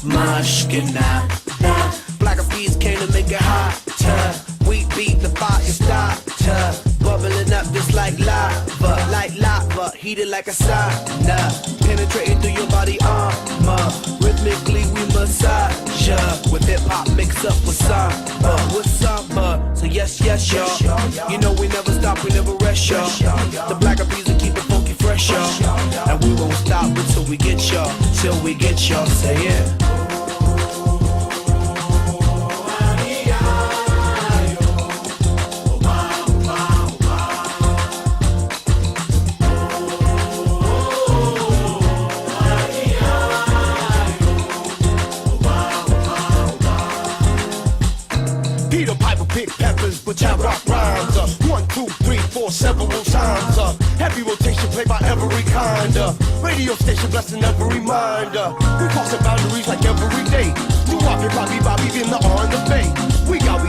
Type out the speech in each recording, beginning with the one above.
Mush que nada. Black Eyed Peas came to make it hotter. We beat the fire starter. Bubbling up just like lava, heated like a sauna. Penetrating through your body armor. Rhythmically we massage ya. With hip hop mixed up with samba. So yes, y'all. You know we never stop, we never rest, y'all. The Black Eyed Peas will keep it funky fresh, y'all. And we won't stop until we get y'all. Till we get y'all, say it. Peter Piper pick peppers, but I rock rhymes. 1, 2, 3, 4, several times. Heavy rotation played by every kind. Radio station blessing every mind. We crossing boundaries like every day. Do Bobby, in the on the bay. We got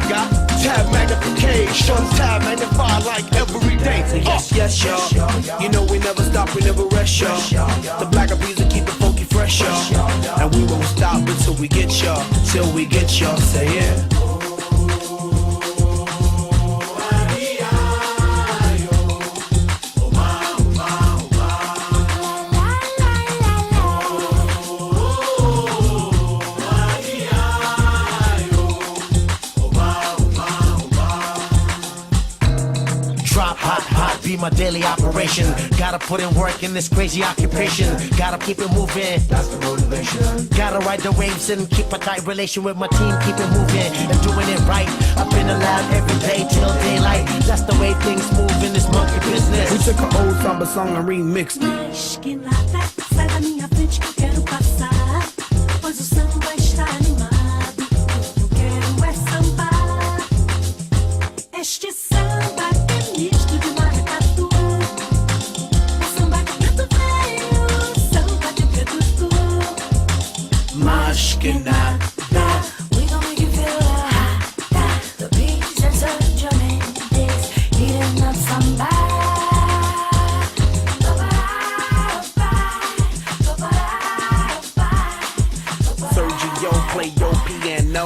tab magnification, tab magnified like every day. Yes, y'all. You know we never stop, we never rest, y'all. The Black Eyed Peas will keep it funky fresh, y'all. And we won't stop until we get y'all. Till we get y'all, say it. Drop hot, be my daily operation. Gotta put in work in this crazy occupation. Gotta keep it moving, that's the motivation. Gotta ride the waves and keep a tight relation with my team. Keep it moving and doing it right. I've been allowed every day till daylight. That's the way things move in this monkey business. We took an old samba song and remixed it. Mas que nada, sai da minha frente que eu quero passar. Pois o samba está animado. O que eu quero é sambar. Este samba que é misto de maracatu. O samba de preto veio, samba de preto tu. Mas que nada. We gon' make you feel hot. The beats and such your mendes, heating up samba. Sergio, play your piano.